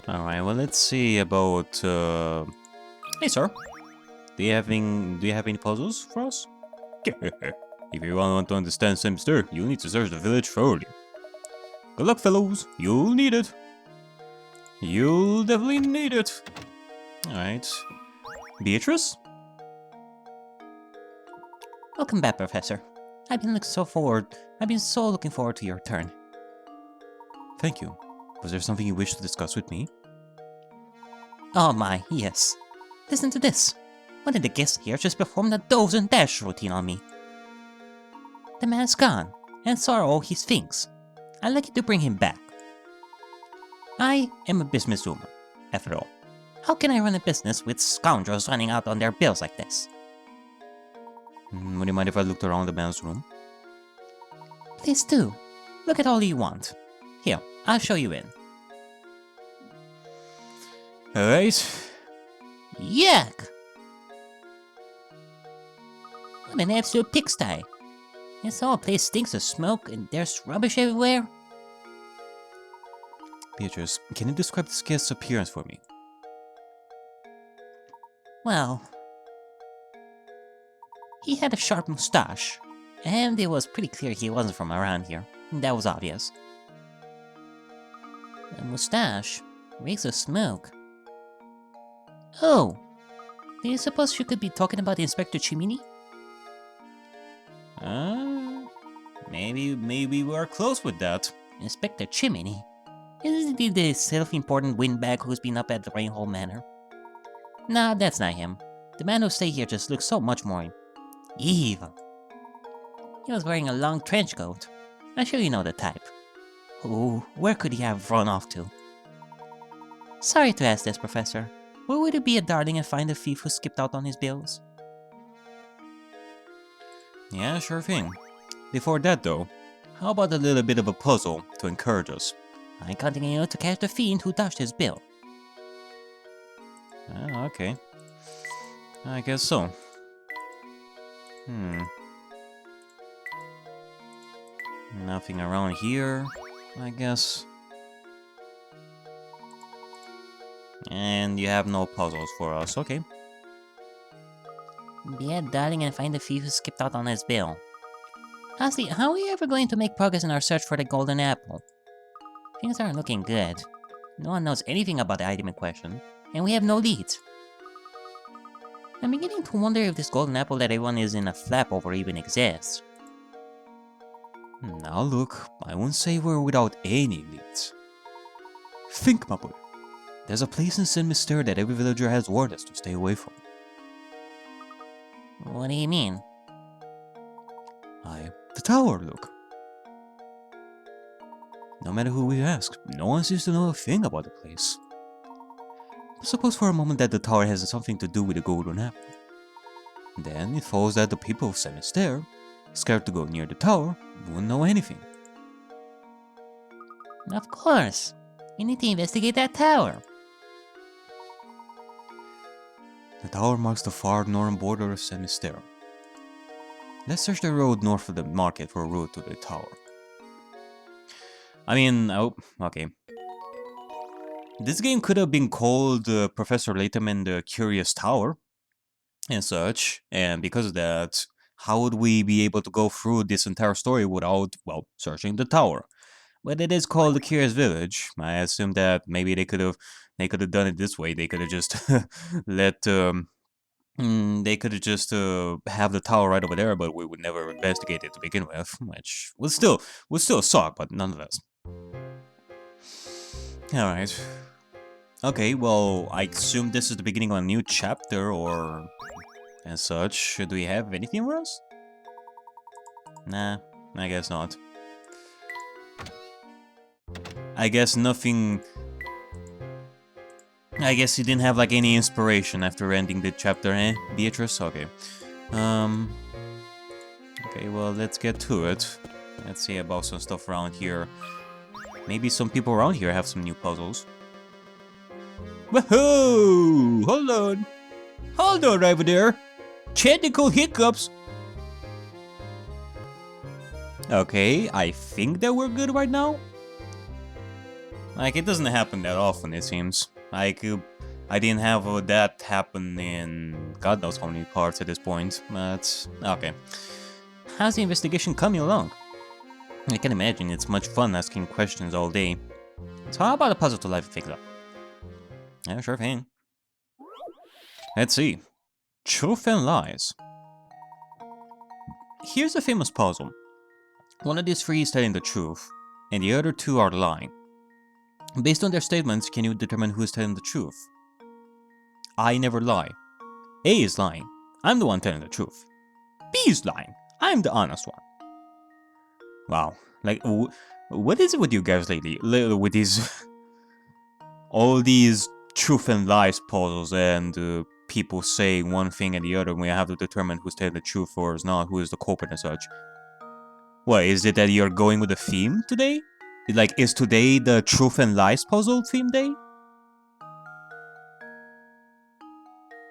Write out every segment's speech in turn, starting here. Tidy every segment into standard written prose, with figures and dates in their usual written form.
Alright, well, let's see about... Hey, sir. Do you have any puzzles for us? If you want to understand Mystere, you need to search the village thoroughly. Good luck, fellows. You'll need it. You'll definitely need it. Alright. Beatrice? Welcome back, Professor. I've been so looking forward to your turn. Thank you. Was there something you wish to discuss with me? Oh my, yes. Listen to this. One of the guests here just performed a doze and dash routine on me. The man's gone, and so are all his things. I'd like you to bring him back. I am a businesswoman, after all. How can I run a business with scoundrels running out on their bills like this? Would you mind if I looked around the man's room? Please do. Look at all you want. Here, I'll show you in. Alright. Yuck! What an absolute pigsty. This whole place stinks of smoke and there's rubbish everywhere. Beatrice, can you describe this guest's appearance for me? Well, he had a sharp mustache, and it was pretty clear he wasn't from around here. That was obvious. A mustache reeks of smoke. Oh, do you suppose you could be talking about Inspector Chimini? Maybe we're close with that. Inspector Chimini? Isn't he the self-important windbag who's been up at the Rainhole Manor? Nah, that's not him. The man who stayed here just looks so much more evil. He was wearing a long trench coat. I'm sure you know the type. Oh, where could he have run off to? Sorry to ask this, Professor, but would it be a darling and find the thief who skipped out on his bills? Yeah, sure thing. Before that though, how about a little bit of a puzzle to encourage us? I'm counting on you to catch the fiend who dodged his bill. Okay. I guess so. Nothing around here, I guess. And you have no puzzles for us, okay. Be a darling and find the thief who skipped out on his bill. Honestly, how are we ever going to make progress in our search for the golden apple? Things aren't looking good. No one knows anything about the item in question, and we have no leads. I'm beginning to wonder if this golden apple that everyone is in a flap over even exists. Now look, I won't say we're without any leads. Think, my boy. There's a place in St. Mystere that every villager has warned us to stay away from. What do you mean? The tower, look. No matter who we ask, no one seems to know a thing about the place. Suppose for a moment that the tower has something to do with the golden apple. Then it follows that the people of St. Mystere, scared to go near the tower, wouldn't know anything. Of course. We need to investigate that tower. The tower marks the far northern border of St. Mystere. Let's search the road north of the market for a route to the tower. I mean, okay. This game could have been called Professor Layton and the Curious Tower and such, and because of that, how would we be able to go through this entire story without, well, searching the tower? But it is called the Curious Village. I assume that maybe they could have done it this way. They could have just they could have just have the tower right over there, but we would never investigate it to begin with, which would still suck, but nonetheless. Alright. Okay, well, I assume this is the beginning of a new chapter, or... and such. Should we have anything for us? Nah, I guess not. I guess nothing... I guess you didn't have, like, any inspiration after ending the chapter, eh, Beatrice? Okay. Okay, well, let's get to it. Let's see about some stuff around here. Maybe some people around here have some new puzzles. Woohoo! Hold on! Hold on over there! Technical hiccups! Okay, I think that we're good right now. Like, it doesn't happen that often, it seems. Like, I didn't have that happen in God knows how many parts at this point, but okay. How's the investigation coming along? I can imagine it's much fun asking questions all day. So how about a puzzle to live fix up? Yeah, sure thing. Let's see. Truth and lies. Here's a famous puzzle. One of these three is telling the truth, and the other two are lying. Based on their statements, can you determine who is telling the truth? I never lie. A is lying. I'm the one telling the truth. B is lying. I'm the honest one. Wow. Like, what is it with you guys lately? With these... all these truth and lies puzzles and people saying one thing and the other, and we have to determine who's telling the truth or is not, who is the culprit and such. What, is it that you're going with a theme today? Like, is today the truth and lies puzzle theme day?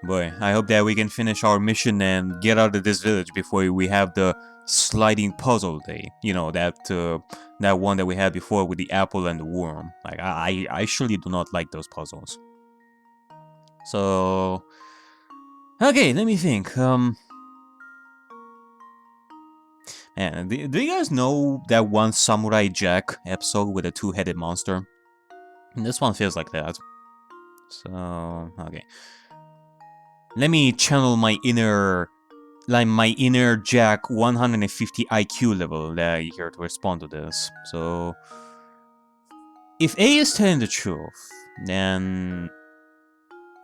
Boy, I hope that we can finish our mission and get out of this village before we have the sliding puzzle day. You know, that one that we had before with the apple and the worm. Like, I surely do not like those puzzles. So... okay, let me think. Man, do you guys know that one Samurai Jack episode with a two-headed monster? This one feels like that. So, okay. Let me channel my inner Jack 150 IQ level here to respond to this. So, if A is telling the truth, then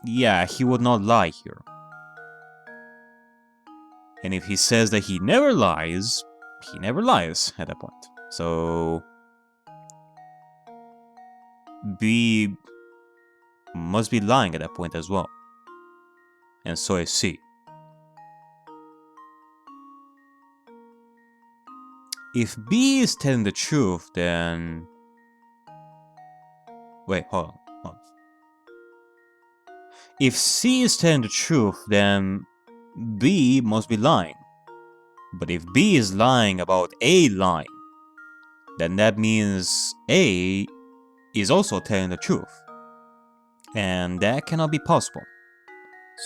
yeah, he would not lie here. And if he says that he never lies at that point. So B must be lying at that point as well. And so is C. If B is telling the truth, then... wait, hold on. If C is telling the truth, then B must be lying. But if B is lying about A lying, then that means A is also telling the truth. And that cannot be possible.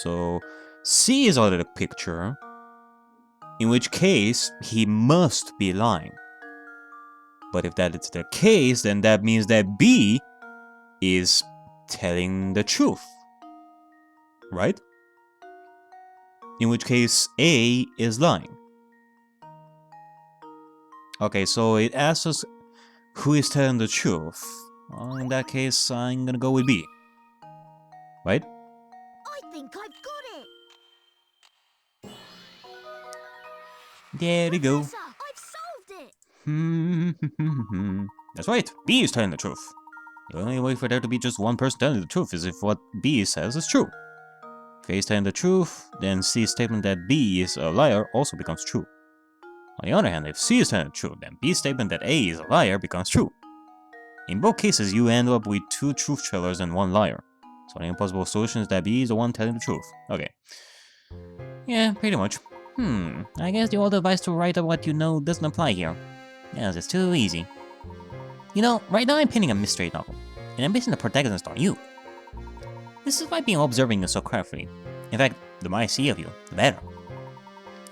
So C is out of the picture, in which case he must be lying. But if that is the case, then that means that B is telling the truth. Right? In which case A is lying. Okay, so it asks us who is telling the truth. Well, in that case, I'm gonna go with B. Right? I think I've got it! There we go. Professor, I've solved it! That's right, B is telling the truth. The only way for there to be just one person telling the truth is if what B says is true. If A is telling the truth, then C's statement that B is a liar also becomes true. On the other hand, if C is telling the truth, then B's statement that A is a liar becomes true. In both cases, you end up with two truth tellers and one liar. So the impossible solution is that B is the one telling the truth. Okay. Yeah, pretty much. I guess the old advice to write up what you know doesn't apply here. Yes, it's too easy. You know, right now I'm penning a mystery novel, and I'm basing the protagonist on you. This is why being observing you so carefully. In fact, the more I see of you, the better.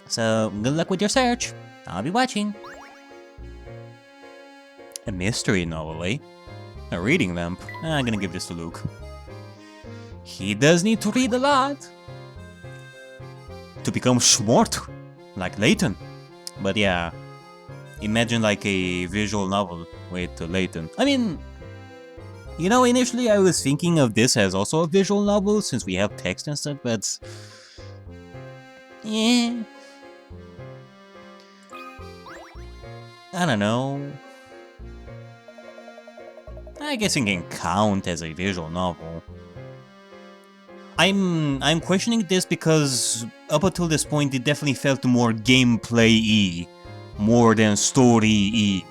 So, good luck with your search. I'll be watching. A mystery novel, eh? A reading lamp. I'm gonna give this to Luke. He does need to read a lot to become smart, like Layton. But yeah, imagine like a visual novel with Layton. I mean, you know, initially I was thinking of this as also a visual novel since we have text and stuff, but yeah, I don't know. I guess it can count as a visual novel. I'm questioning this because up until this point it definitely felt more gameplay-y, more than story-y.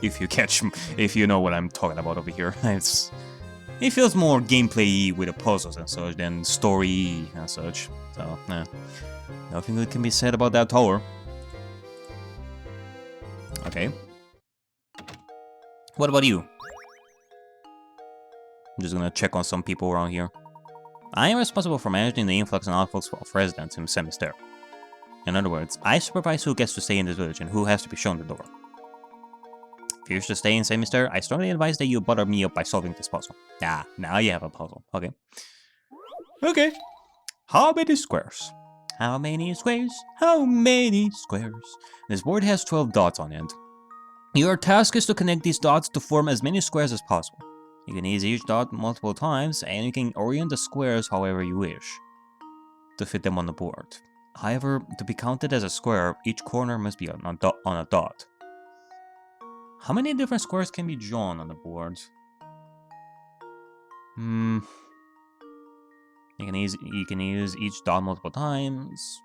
If you know what I'm talking about over here. It feels more gameplay-y with the puzzles and such than story-y and such. So, nothing good can be said about that tower. Okay. What about you? I'm just gonna check on some people around here. I am responsible for managing the influx and outflux of residents in Mystere. In other words, I supervise who gets to stay in this village and who has to be shown the door. If you wish to stay in Mystere, I strongly advise that you butter me up by solving this puzzle. Ah, now you have a puzzle. Okay. Okay. How many squares? How many squares? How many squares? This board has 12 dots on it. Your task is to connect these dots to form as many squares as possible. You can use each dot multiple times, and you can orient the squares however you wish to fit them on the board. However, to be counted as a square, each corner must be on a dot. How many different squares can be drawn on the board? You can use each dot multiple times.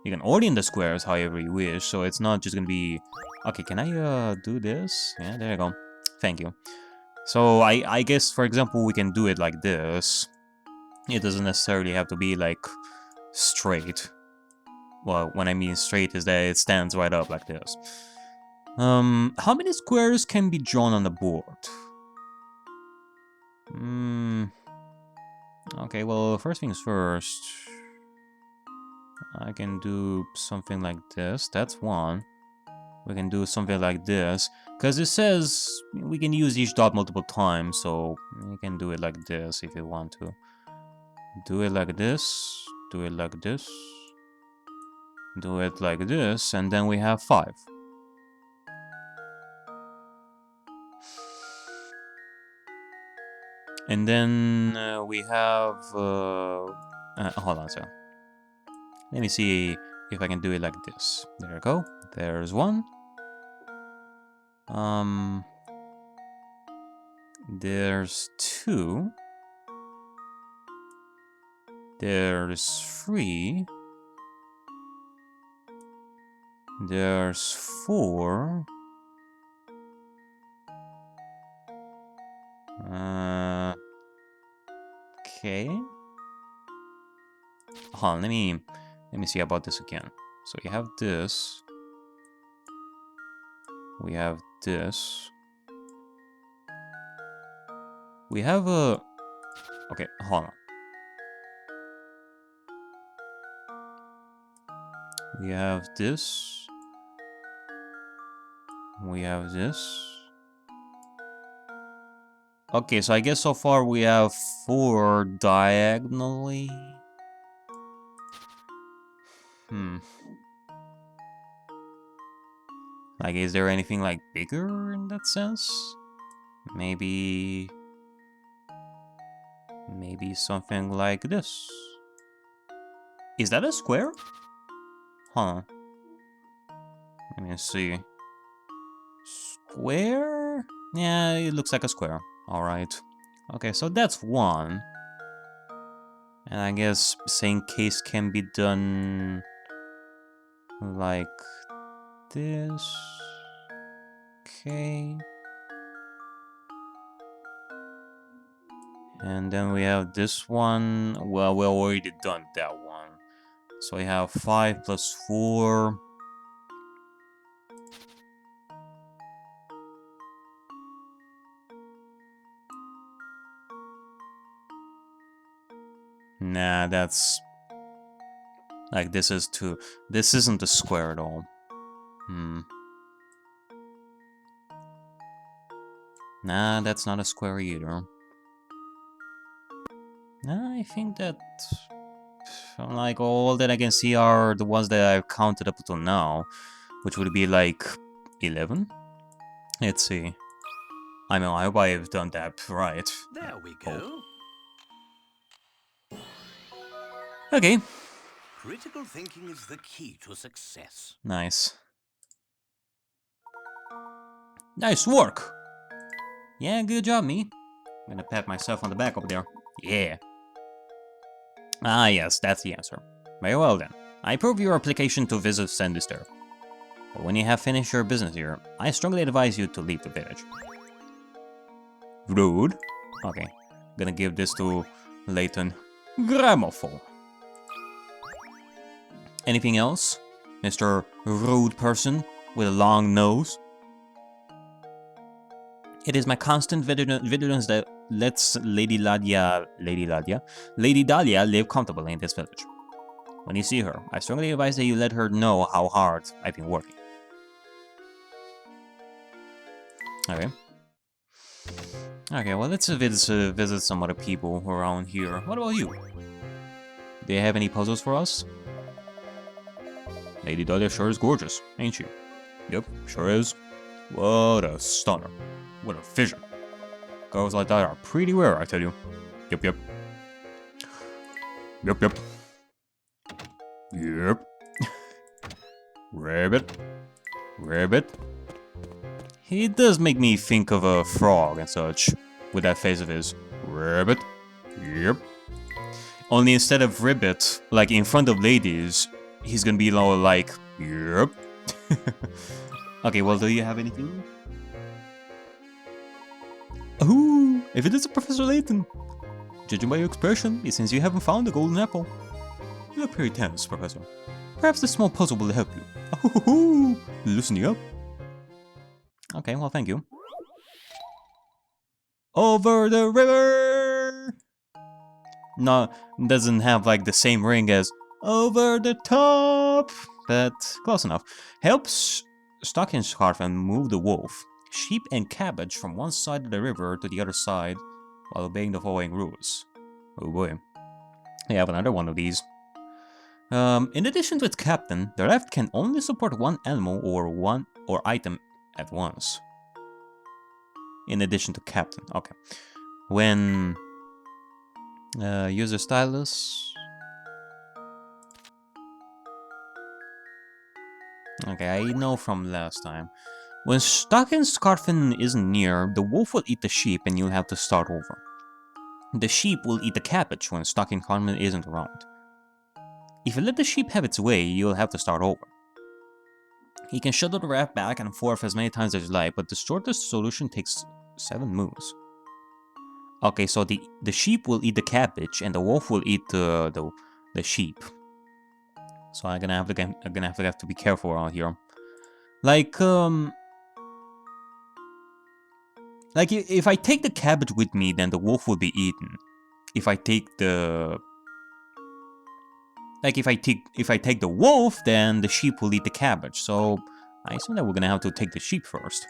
You can orient the squares however you wish, so it's not just gonna be... Okay, can I do this? Yeah, there you go. Thank you. So I guess, for example, we can do it like this. It doesn't necessarily have to be like straight. Well, when I mean straight is that it stands right up like this. How many squares can be drawn on the board? Okay, well, first things first. I can do something like this. That's one. We can do something like this. Because it says we can use each dot multiple times, so you can do it like this if you want to. Do it like this. Do it like this. Do it like this, and then we have 5. And then we have... hold on a second. Let me see if I can do it like this. There we go. There's 1. There's 2. There's 3. There's 4. Okay. Hold on, let me see about this again. So you have this. We have this. We have a... Okay, hold on. We have this. We have this. Okay, so I guess so far we have 4 diagonally. Like, is there anything, like, bigger in that sense? Maybe something like this. Is that a square? Huh. Let me see. Square? Yeah, it looks like a square. Alright. Okay, so that's 1. And I guess same case can be done like this. Okay. And then we have this one. Well, we already done that one. So we have 5 plus 4. Nah, that's... Like, this is too... This isn't a square at all. Nah, that's not a square either. Nah, I think that... Like, all that I can see are the ones that I've counted up until now. Which would be like... 11? Let's see. I mean, I hope I've done that right. There we go. Okay. Critical thinking is the key to success. Nice. Nice work! Yeah, good job, me. I'm gonna pat myself on the back over there. Yeah. Ah, yes, that's the answer. Very well then. I approve your application to visit Mystere. But when you have finished your business here, I strongly advise you to leave the village. Rude. Okay. Gonna give this to Layton. Gramophone. Anything else? Mr. Rude Person with a long nose? It is my constant vigilance that let's Lady Dahlia live comfortably in this village. When you see her, I strongly advise that you let her know how hard I've been working. Okay. Okay, well, let's visit some other people around here. What about you? Do you have any puzzles for us? Lady Dahlia sure is gorgeous, ain't she? Yep, sure is. What a stunner. What a vision. Girls like that are pretty rare, I tell you. Yep, yep. Yep, yep. Yep. Rabbit. Rabbit. He does make me think of a frog and such, with that face of his. Rabbit. Yep. Only instead of ribbit, like in front of ladies, he's gonna be like, yep. Okay, well, do you have anything? Ooh, if it is Professor Layton. Judging by your expression, it seems you haven't found the golden apple. You look very tense, Professor. Perhaps this small puzzle will help you. Ooh, loosen you up. Okay, well, thank you. Over the river! No, doesn't have like the same ring as over the top, but close enough. Helps Stocking Scarf and move the wolf, sheep and cabbage from one side of the river to the other side while obeying the following rules. Oh boy. I have another one of these. In addition to its captain, the raft can only support one animal or item at once. In addition to captain, okay. When use a stylus. Okay, I know from last time. When Stocking Scarfin isn't near, the wolf will eat the sheep and you'll have to start over. The sheep will eat the cabbage when Stocking Scarfin isn't around. If you let the sheep have its way, you'll have to start over. You can shuttle the raft back and forth as many times as you like, but the shortest solution takes 7 moves. Okay, so the sheep will eat the cabbage and the wolf will eat the sheep. So I'm gonna have to be careful around here. Like if I take the cabbage with me, then the wolf will be eaten. If I take the if I take the wolf, then the sheep will eat the cabbage. So I assume that we're gonna have to take the sheep first,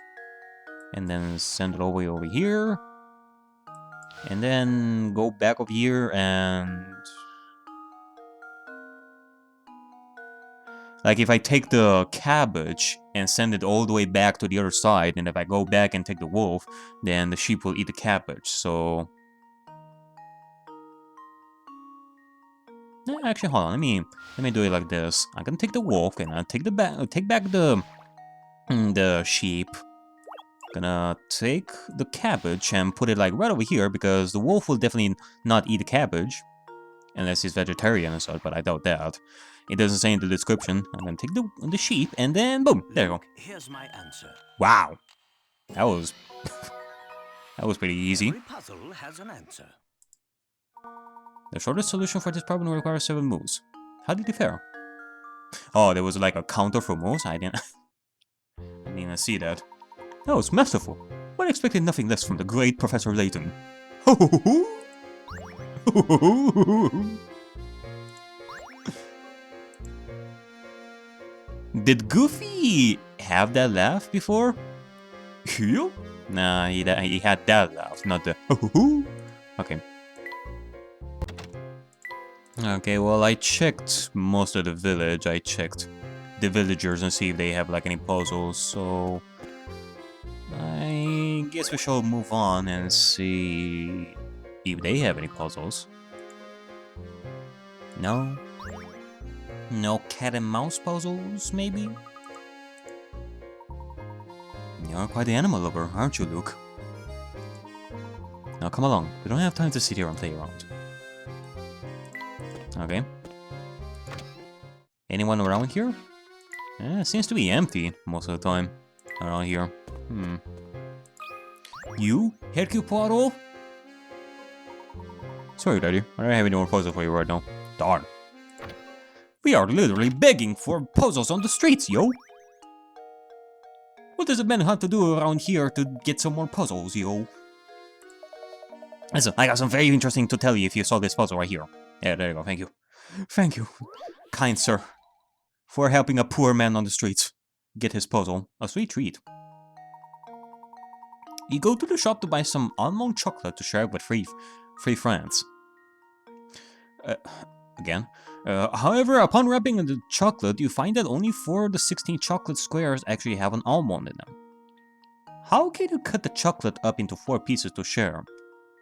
and then send it all the way over here, and then go back over here and like if I take the cabbage and send it all the way back to the other side, and if I go back and take the wolf, then the sheep will eat the cabbage. So actually, hold on. Let me do it like this. I'm gonna take the wolf and I'll take back the sheep. Gonna take the cabbage and put it like right over here because the wolf will definitely not eat the cabbage unless he's vegetarian and such. But I doubt that. It doesn't say in the description. I'm gonna take the sheep and then boom, there you go. Here's my answer. Wow, that was that was pretty easy. Every puzzle has an answer. The shortest solution for this problem requires 7 moves. How did you fare? Oh, there was like a counter for moves? I didn't even see that. That was masterful. One expected nothing less from the great Professor Layton. Did Goofy have that laugh before? Nah, he had that laugh, not the Okay. Okay, well, I checked most of the village. I checked the villagers and see if they have like any puzzles, so I guess we shall move on and see if they have any puzzles. No? No cat and mouse puzzles, maybe? You're quite the animal lover, aren't you, Luke? Now come along, we don't have time to sit here and play around. Okay. Anyone around here? It seems to be empty most of the time around here. You, Hercule Poirot? Sorry, Daddy. I don't have any more puzzles for you right now. Darn. We are literally begging for puzzles on the streets, yo! What does a man have to do around here to get some more puzzles, yo? Listen, I got some very interesting to tell you if you saw this puzzle right here. Yeah, there you go. Thank you. Thank you, kind sir, for helping a poor man on the streets get his puzzle. A sweet treat. You go to the shop to buy some almond chocolate to share with three friends. Again. However, upon wrapping the chocolate, you find that only 4 of the 16 chocolate squares actually have an almond in them. How can you cut the chocolate up into 4 pieces to share,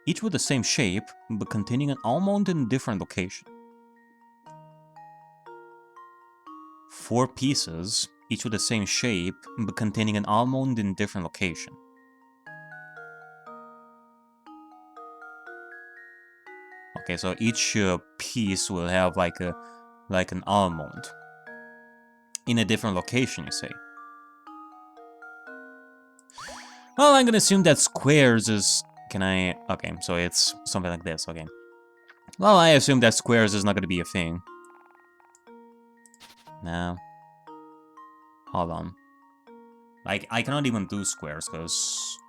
each with the same shape, but containing an almond in a different location? 4 pieces, each with the same shape, but containing an almond in a different location. Okay, so each piece will have like an almond in a different location, you say. Well, I'm gonna assume that squares is... Can I... Okay, so it's something like this, okay. Well, I assume that squares is not gonna be a thing. No. Hold on. Like, I cannot even do squares, because...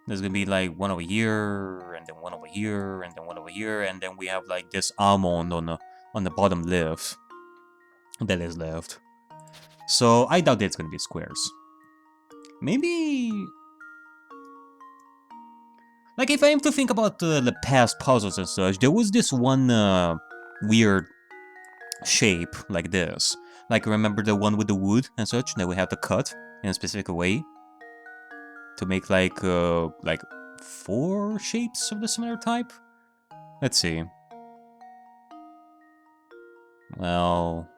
There's gonna be like one over here, and then one over here, and then one over here, and then we have like this almond on the bottom left. That is left. So I doubt it's gonna be squares. Maybe... Like if I am to think about the past puzzles and such, there was this one weird shape like this. Like remember the one with the wood and such that we have to cut in a specific way? To make like 4 shapes of the similar type? Let's see. Well...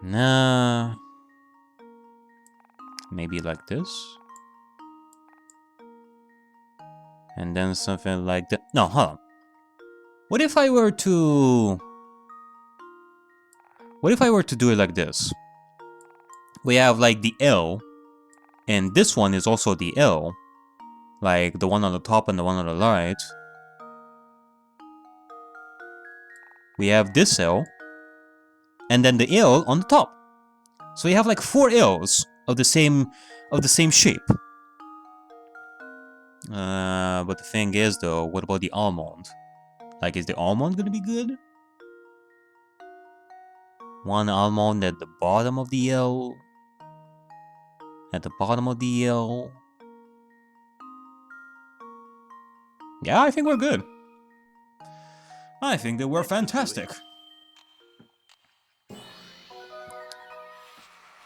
Nah... Maybe like this? And then something like that. No, hold on. What if I were to... What if I were to do it like this? We have like the L, and this one is also the L, like the one on the top and the one on the right. We have this L, and then the L on the top. So you have like 4 L's of the same shape. But the thing is though, what about the almond? Like, is the almond gonna be good? One almond at the bottom of the L. At the bottom of the L. Yeah, I think we're good. I think that we're fantastic.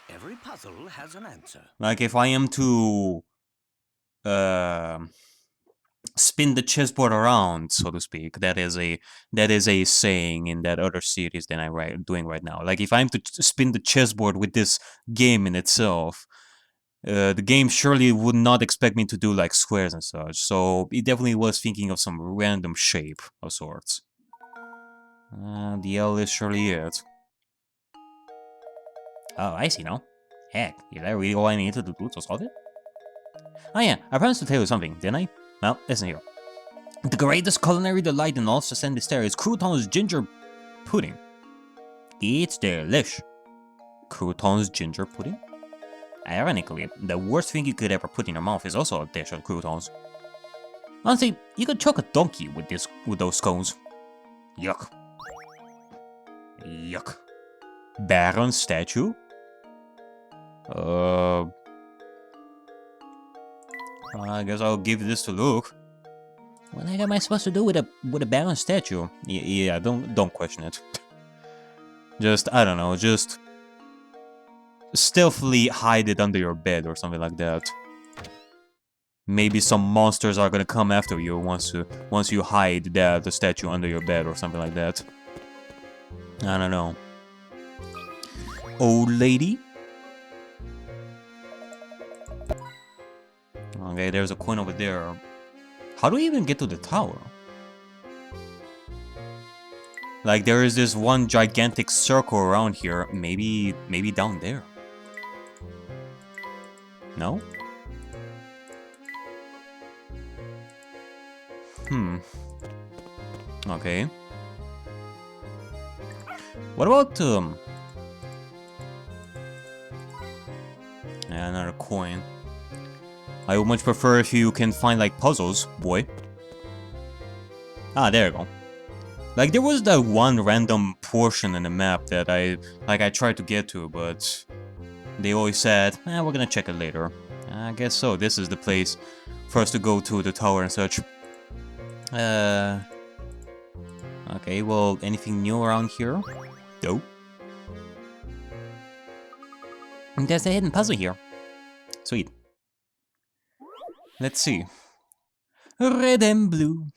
Every puzzle has an answer. Like if I am to spin the chessboard around, so to speak, that is a saying in that other series that I'm doing right now. Like if I'm to spin the chessboard with this game in itself, the game surely would not expect me to do like squares and such. So it definitely was thinking of some random shape of sorts. The L is surely it. Oh, I see now. Heck, is that really all I need to do to solve it? Oh yeah, I promised to tell you something, didn't I? Well, listen here. The greatest culinary delight in all Mystere is Crouton's ginger pudding. It's delish. Crouton's ginger pudding? Ironically, the worst thing you could ever put in your mouth is also a dish of croutons. Honestly, you could choke a donkey with those scones. Yuck. Yuck. Baron statue? I guess I'll give this to Luke. What the heck am I supposed to do with a Baron statue? Yeah, don't question it. Just, I don't know, just stealthily hide it under your bed or something like that. Maybe some monsters are gonna come after you once you hide the statue under your bed or something like that. I don't know. Old lady? Okay, there's a coin over there. How do we even get to the tower? Like, there is this one gigantic circle around here. Maybe down there. No? Okay. What about, another coin. I would much prefer if you can find like puzzles, boy. Ah, there you go. Like there was that one random portion in the map that I tried to get to, but they always said, we're gonna check it later. I guess so. This is the place for us to go to the tower and such. Okay, well, anything new around here? No. There's a hidden puzzle here. Sweet. Let's see. Red and blue.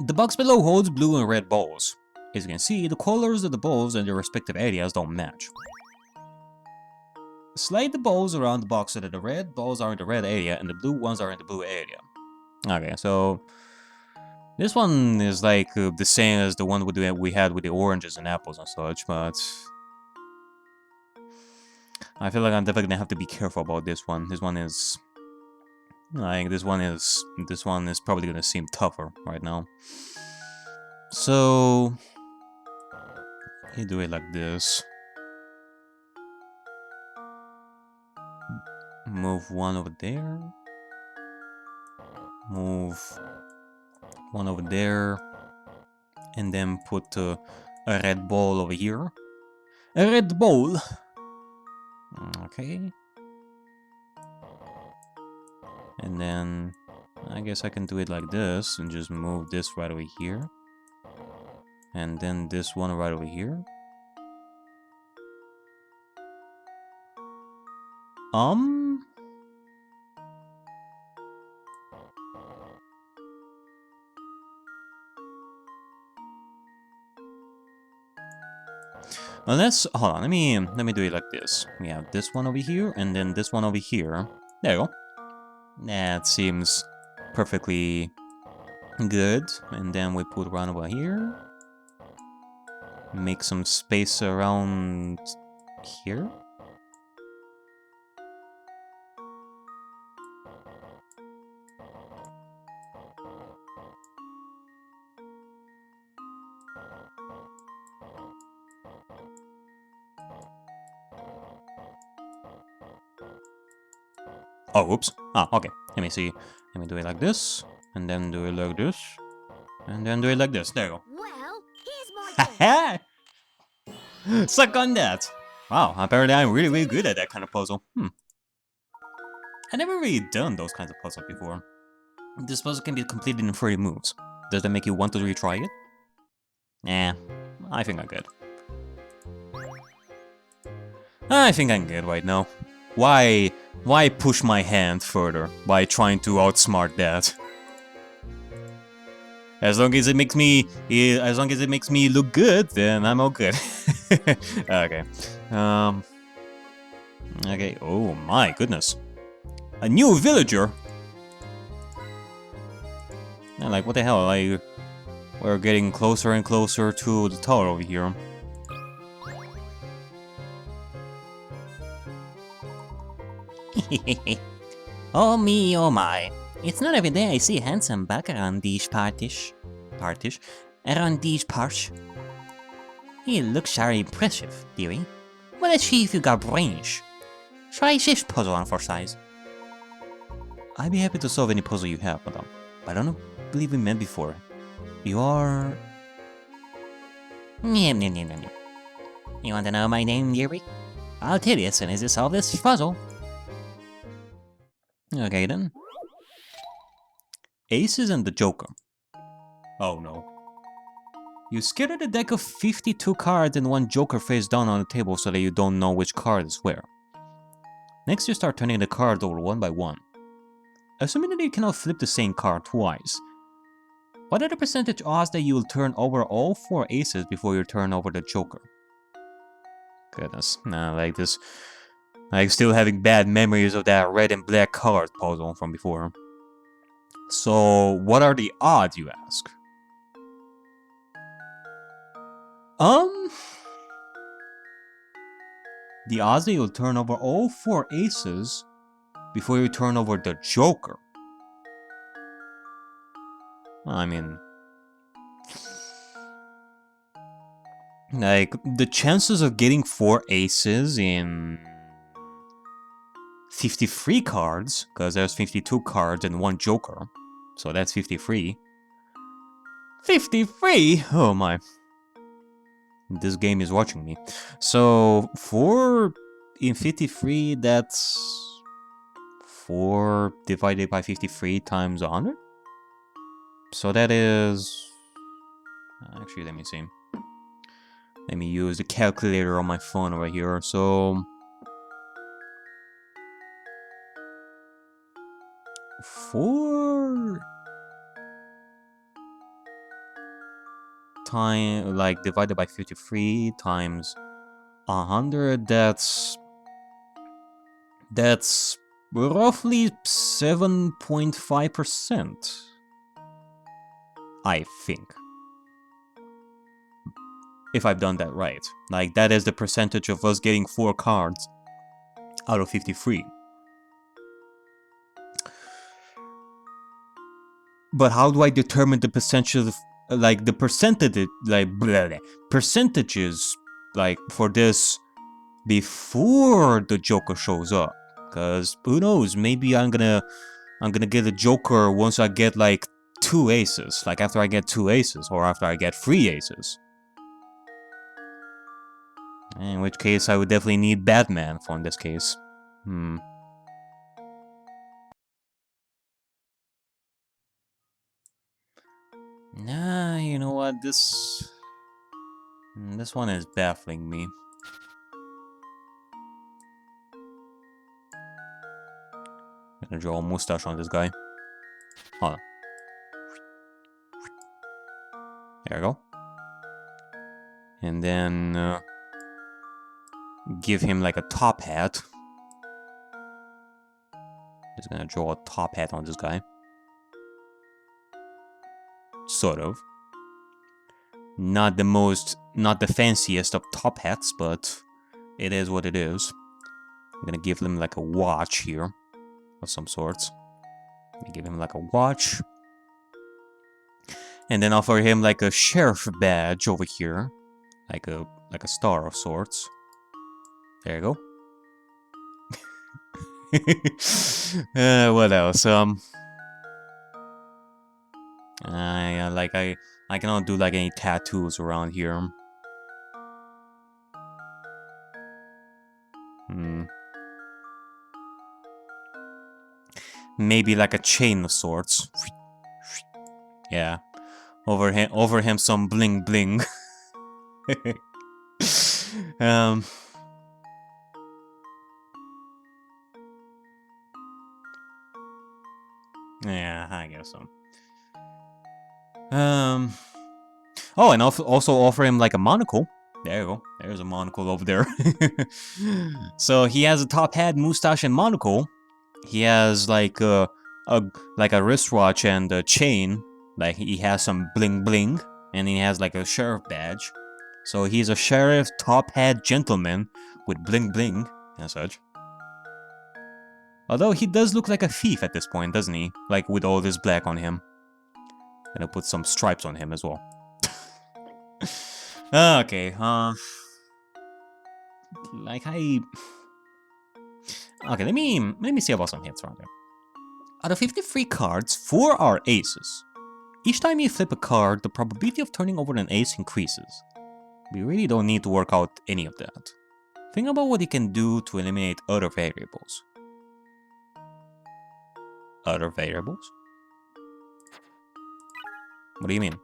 The box below holds blue and red balls. As you can see, the colors of the balls and their respective areas don't match. Slide the balls around the box so that the red balls are in the red area and the blue ones are in the blue area. Okay, so this one is like the same as the one we had with the oranges and apples and such, but I feel like I'm definitely gonna have to be careful about this one. This one is probably gonna seem tougher right now. So you do it like this. Move one over there. Move one over there. And then put a red ball over here. A red ball. Okay. And then I guess I can do it like this and just move this right over here. And then this one right over here. Unless, hold on, let me do it like this. We have this one over here, and then this one over here. There you go. That seems perfectly good. And then we put one over here. Make some space around here. Oh, oops. Ah, okay. Let me see. Let me do it like this, and then do it like this, and then do it like this. There you go. Well, here's my Ha! Suck on that! Wow, apparently I'm really, really good at that kind of puzzle. I never really done those kinds of puzzles before. This puzzle can be completed in 30 moves. Does that make you want to retry it? Nah, I think I'm good. I think I'm good right now. Why push my hand further by trying to outsmart that? As long as it makes me look good, then I'm all good. Okay. Okay. Oh my goodness. A new villager. Yeah, like what the hell? Like we're getting closer and closer to the tower over here. Oh me, oh my. It's not every day I see a handsome buck around these around these parts. He looks very impressive, dearie. But let's see if you got brains. Try this puzzle on for size. I'd be happy to solve any puzzle you have, madam. But I don't believe we met before. You are... You want to know my name, dearie? I'll tell you as soon as you solve this puzzle. Okay then. Aces and the Joker. Oh no. You scattered a deck of 52 cards and one Joker face down on the table so that you don't know which card is where. Next you start turning the cards over one by one. Assuming that you cannot flip the same card twice. What are the percentage odds that you will turn over all 4 aces before you turn over the Joker? Goodness, nah, like this. I'm still having bad memories of that red and black card puzzle from before. So, what are the odds, you ask? The odds that you'll turn over all 4 aces before you turn over the Joker. I mean... like, the chances of getting 4 aces in 53 cards, because there's 52 cards and 1 joker. So that's 53. 53? Oh my. This game is watching me. So, 4 in 53, that's 4 divided by 53 times 100? So that is... Actually, let me see. Let me use the calculator on my phone over here. So... 4... time, like, divided by 53 times 100, that's roughly 7.5%. I think. If I've done that right. Like, that is the percentage of us getting 4 cards out of 53. But how do I determine the percentage of, like, the percentage, like, percentages, like, for this before the Joker shows up? Because who knows, maybe I'm gonna get a Joker once I get, like, 2 aces. Like, after I get 2 aces, or after I get 3 aces. In which case, I would definitely need Batman for in this case. Nah, you know what? This one is baffling me. I'm gonna draw a mustache on this guy. Hold on. There we go. And then give him like a top hat. Just gonna draw a top hat on this guy. Sort of. Not the fanciest of top hats, but it is what it is. I'm gonna give him like a watch here, of some sorts. Give him like a watch. And then offer him like a sheriff badge over here. Like a star of sorts. There you go. What else? I cannot do like any tattoos around here. Maybe like a chain of sorts. Yeah. Over him some bling bling. Yeah, I guess so. Oh, and also offer him like a monocle. There you go. There's a monocle over there. So he has a top hat, mustache, and monocle. He has like a wristwatch and a chain. Like he has some bling bling, and he has like a sheriff badge. So he's a sheriff top hat gentleman with bling bling and such. Although he does look like a thief at this point, doesn't he? Like with all this black on him. And I'll put some stripes on him as well. Okay, okay, let me see about some hints around here. Out of 53 cards, 4 are aces. Each time you flip a card, the probability of turning over an ace increases. We really don't need to work out any of that. Think about what you can do to eliminate other variables. Other variables? What do you mean?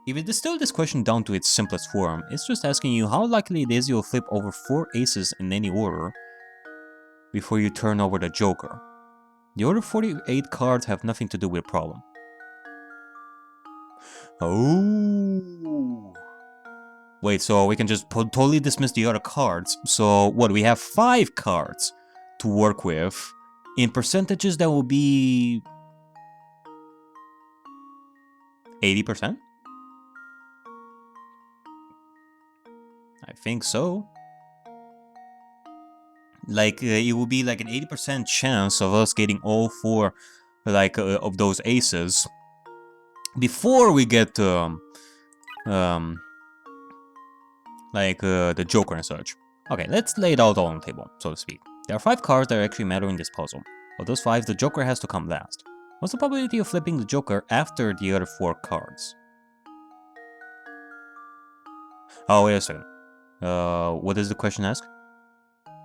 If you distill this question down to its simplest form, it's just asking you how likely it is you'll flip over 4 aces in any order before you turn over the joker. The other 48 cards have nothing to do with the problem. Oh. Wait, so we can just totally dismiss the other cards. So what, we have 5 cards to work with. In percentages that will be 80%? I think so. Like, it will be like an 80% chance of us getting all 4, like, of those aces before we get, the Joker and such. Okay, let's lay it out on the table, so to speak. There are 5 cards that actually matter in this puzzle. Of those 5, the Joker has to come last. What's the probability of flipping the Joker after the other 4 cards? Oh, wait a second. What does the question ask?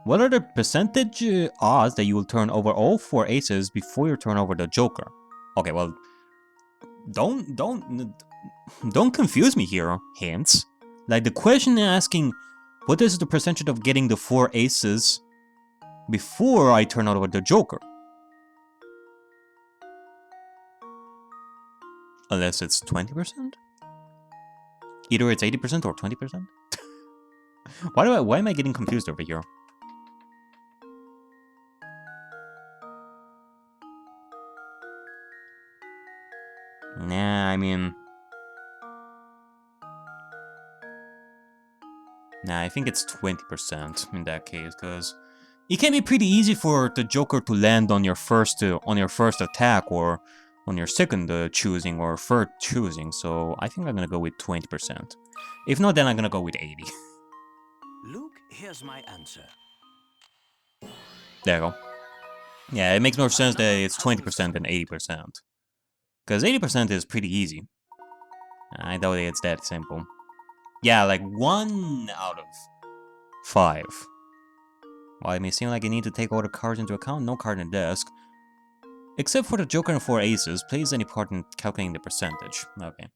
What are the percentage odds that you will turn over all 4 aces before you turn over the Joker? Okay, well, don't confuse me here, hints. Like, the question asking, what is the percentage of getting the 4 aces before I turn over the Joker? Unless it's 20%? Either it's 80% or 20%? Why am I getting confused over here? Nah, I mean... Nah, I think it's 20% in that case, because it can be pretty easy for the Joker to land on your first attack, or on your second choosing, or third choosing, so I think I'm gonna go with 20%. If not, then I'm gonna go with 80. Luke, here's my answer. There you go. Yeah, it makes more sense that it's 20% than 80%. Because 80% is pretty easy. I doubt it's that simple. Yeah, like 1 out of 5. While it may seem like you need to take all the cards into account, no card in the desk. Except for the Joker and 4 aces, plays any part in calculating the percentage. Okay.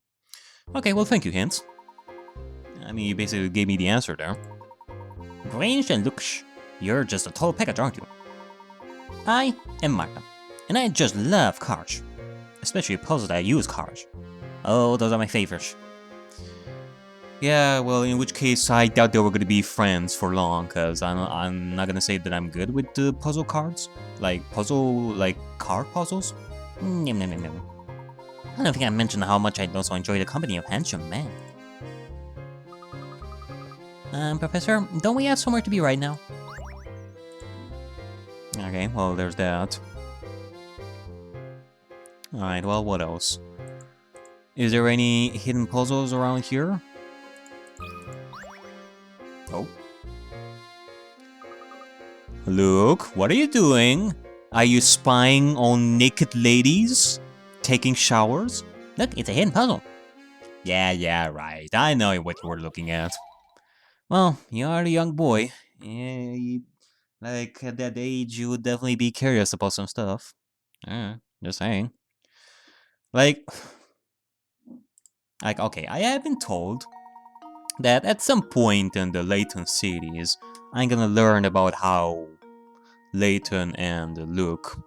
Okay, well thank you, hints. I mean, you basically gave me the answer there. Range and looks. You're just a total package, aren't you? I am Martha, and I just love cards. Especially puzzles that use cards. Oh, those are my favorites. Yeah, well, in which case, I doubt that we're gonna be friends for long, because I'm not gonna say that I'm good with the puzzle cards. Like, card puzzles? Nom, nom, nom, nom. I don't think I mentioned how much I also enjoy the company of handsome men. Professor, don't we have somewhere to be right now? Okay, well, there's that. Alright, well, what else? Is there any hidden puzzles around here? Oh. Luke, what are you doing? Are you spying on naked ladies? Taking showers? Look, it's a hidden puzzle. Yeah, right. I know what you were looking at. Well, you are a young boy. Yeah, like, at that age, you would definitely be curious about some stuff. Just saying. Like, okay, I have been told that at some point in the Layton series, I'm gonna learn about how Layton and Luke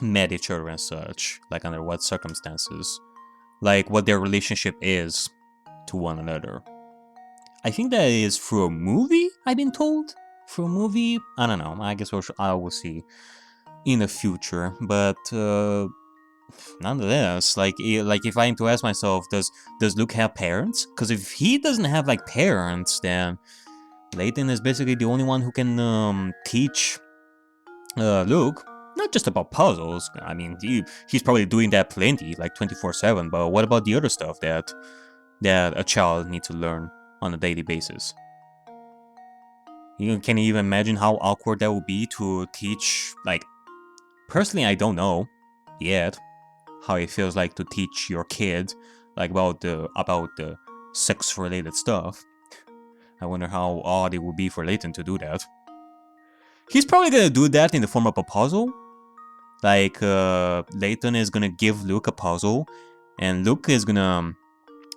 met each other and such, like under what circumstances, like what their relationship is to one another. I think that is through a movie, I've been told. Through a movie? I don't know, I guess I will see in the future, but nonetheless, like if I am to ask myself, does Luke have parents? Because if he doesn't have like parents, then Layton is basically the only one who can teach Luke not just about puzzles. I mean, he's probably doing that plenty, like 24/7. But what about the other stuff that a child needs to learn on a daily basis? Can you even imagine how awkward that would be to teach? Like, personally, I don't know yet how it feels like to teach your kid like about the sex-related stuff. I wonder how odd it would be for Layton to do that. He's probably gonna do that in the form of a puzzle. Like, Layton is gonna give Luke a puzzle, and Luke is gonna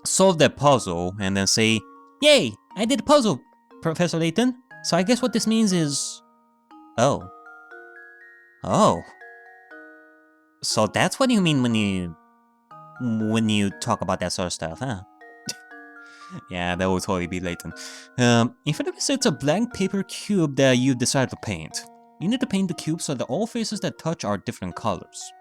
solve that puzzle and then say, "Yay, I did a puzzle, Professor Layton. So I guess what this means is... Oh. Oh. So that's what you mean when you talk about that sort of stuff, huh?" Yeah, that would totally be Layton. In front of us, it's a blank paper cube that you decide to paint. You need to paint the cube so that all faces that touch are different colors.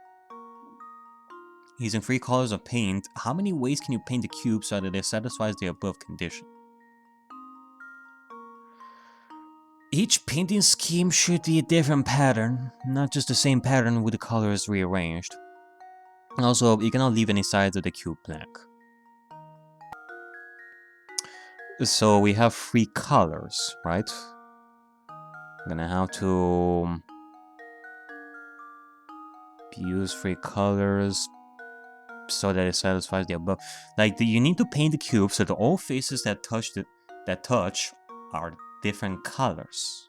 Using 3 colors of paint, how many ways can you paint the cube so that it satisfies the above condition? Each painting scheme should be a different pattern, not just the same pattern with the colors rearranged. Also, you cannot leave any sides of the cube blank. So we have 3 colors, right? I'm gonna have to use 3 colors so that it satisfies the above. Like, you need to paint the cube so that all faces that touch are different colors.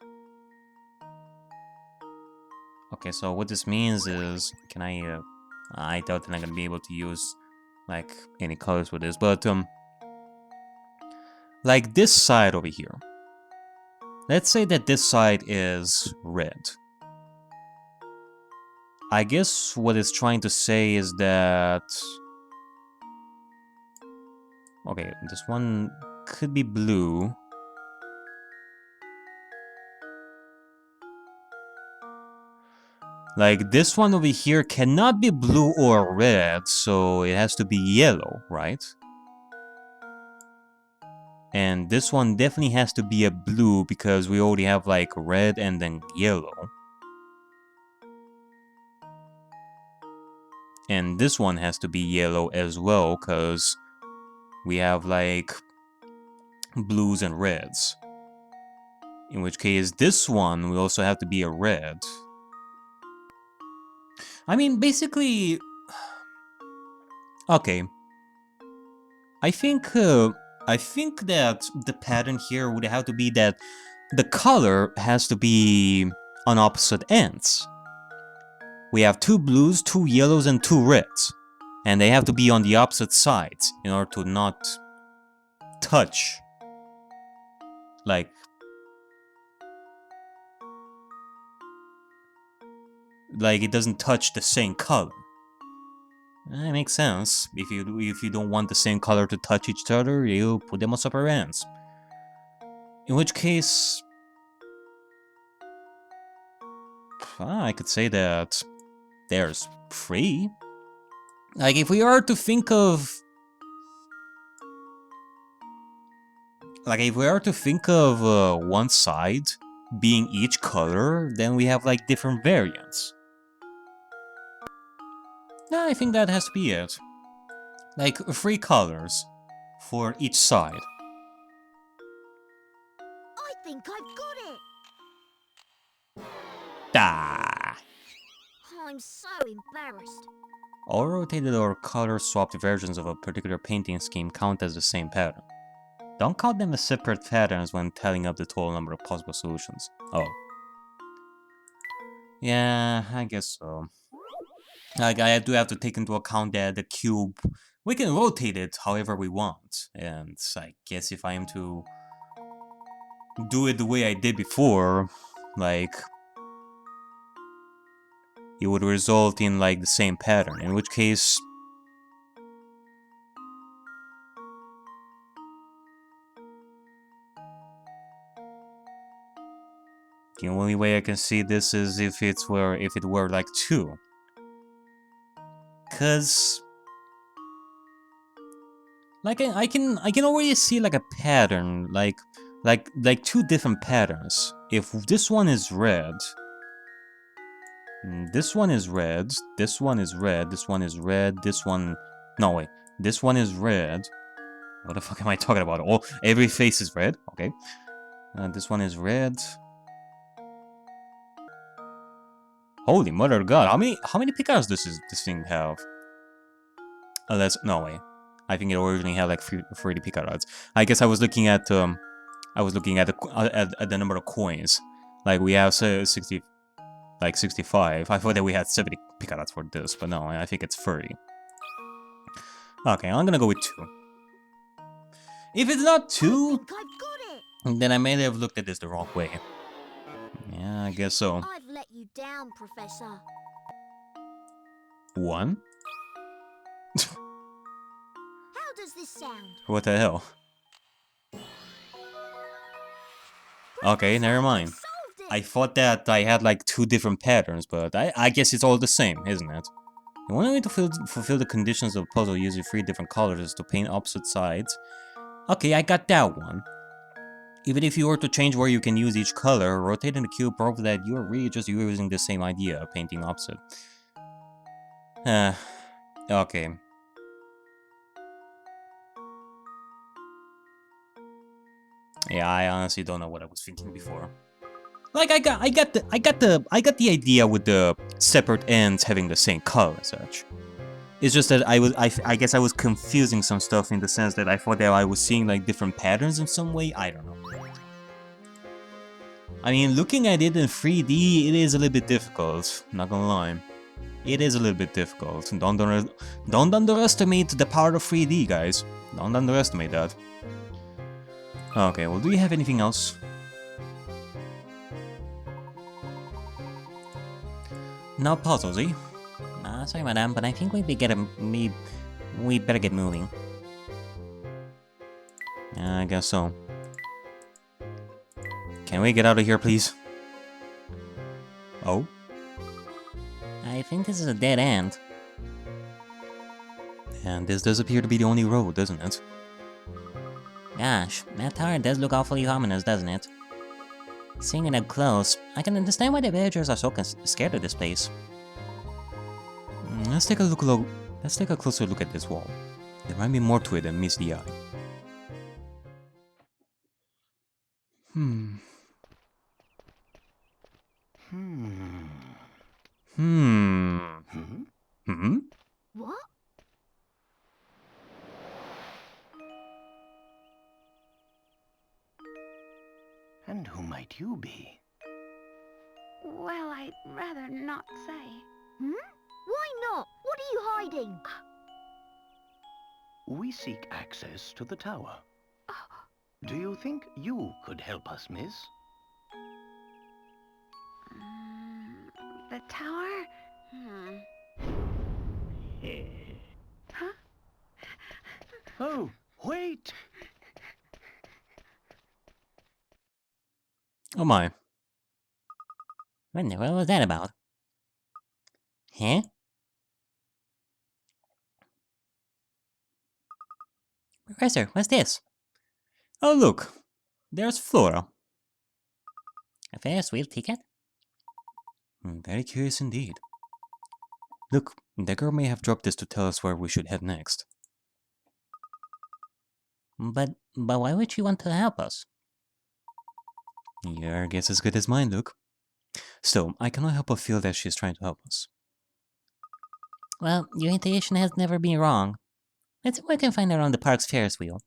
Okay, so what this means is, can I doubt that I'm gonna be able to use like any colors with this, but like this side over here. Let's say that this side is red. I guess what it's trying to say is that, okay, this one could be blue. Like, this one over here cannot be blue or red, so it has to be yellow, right? And this one definitely has to be a blue because we already have, like, red and then yellow. And this one has to be yellow as well because we have, like, blues and reds. In which case, this one will also have to be a red. I mean, basically... Okay. I think that the pattern here would have to be that the color has to be on opposite ends. We have 2 blues, 2 yellows, and 2 reds. And they have to be on the opposite sides in order to not touch. Like it doesn't touch the same color. It makes sense. If you don't want the same color to touch each other, you put them on separate ends. In which case, I could say that there's 3. Like, if we are to think of... Like, if we are to think of one side being each color, then we have, like, different variants. Yeah, I think that has to be it. Like, 3 colors for each side. I think I've got it. Ah! I'm so embarrassed. All rotated or color-swapped versions of a particular painting scheme count as the same pattern. Don't count them as separate patterns when tallying up the total number of possible solutions. Oh. Yeah, I guess so. Like, I do have to take into account that the cube, we can rotate it however we want. And I guess if I am to do it the way I did before, like, it would result in, like, the same pattern. In which case... The only way I can see this is if it were like 2. Cause like I can already see like a pattern, like 2 different patterns. If this one is red, this one is red, this one is red, this one is red, this one... No, wait. This one is red. What the fuck am I talking about? Oh, every face is red. Okay. This one is red. Holy mother of God! How many pickups does this thing have? No way. I think it originally had like 30 pickups. I guess I was looking at the number of coins. Like we have 60, like 65. I thought that we had 70 pickups for this, but no, I think it's 30. Okay, I'm gonna go with 2. If it's not 2, I think I've got it. then I may have looked at this the wrong way. Yeah, I guess so. I've let you down, Professor. 1? How does this sound? What the hell? Okay, never mind. Solved it. I thought that I had like 2 different patterns, but I guess it's all the same, isn't it? The only way to fulfill the conditions of the puzzle using 3 different colors is to paint opposite sides. Okay, I got that one. Even if you were to change where you can use each color, rotating the cube proves that you are really just using the same idea, painting opposite. Okay. Yeah, I honestly don't know what I was thinking before. Like I got the idea with the separate ends having the same color and such. It's just that I guess I was confusing some stuff in the sense that I thought that I was seeing like different patterns in some way. I don't know. I mean, looking at it in 3D, it is a little bit difficult. Not gonna lie, it is a little bit difficult. Don't underestimate the power of 3D, guys. Don't underestimate that. Okay, well, do you have anything else? No puzzles, eh? Sorry, madam, but I think we better get moving. Yeah, I guess so. Can we get out of here, please? Oh? I think this is a dead end. And this does appear to be the only road, doesn't it? Gosh, that tower does look awfully ominous, doesn't it? Seeing it up close, I can understand why the villagers are so scared of this place. Let's take a closer look at this wall. There might be more to it than meets the eye. Hmm. What? And who might you be? Well, I'd rather not say. Hmm? Why not? What are you hiding? We seek access to the tower. Do you think you could help us, miss? The tower? Huh? Oh, wait! Oh my. What in the world was that about? Huh? Professor, what's this? Oh look, there's Flora. A Ferris wheel ticket? Very curious indeed. Look, the girl may have dropped this to tell us where we should head next. But why would she want to help us? Your guess is as good as mine, Luke. Still, I cannot help but feel that she's trying to help us. Well, your intuition has never been wrong. Let's see what we can find around the park's Ferris wheel.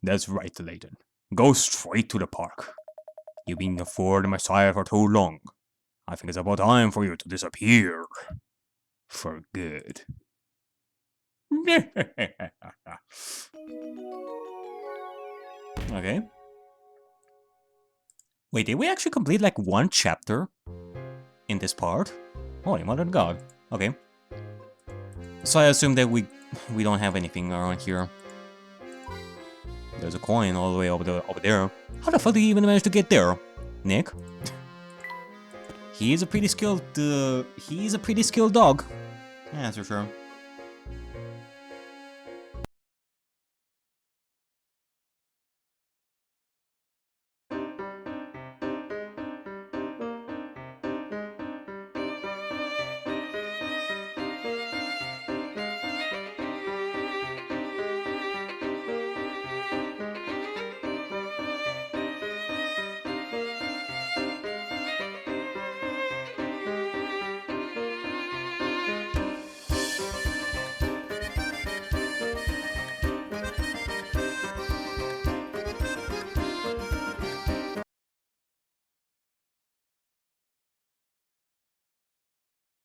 That's right, Layton. Go straight to the park. You've been a Ford Messiah for too long. I think it's about time for you to disappear. For good. Okay. Wait, did we actually complete like one chapter in this part? Holy mother of God. Okay. So I assume that we don't have anything around here. There's a coin all the way over there. How the fuck did he even manage to get there? Nick? He's a pretty skilled dog. Yeah, that's for sure.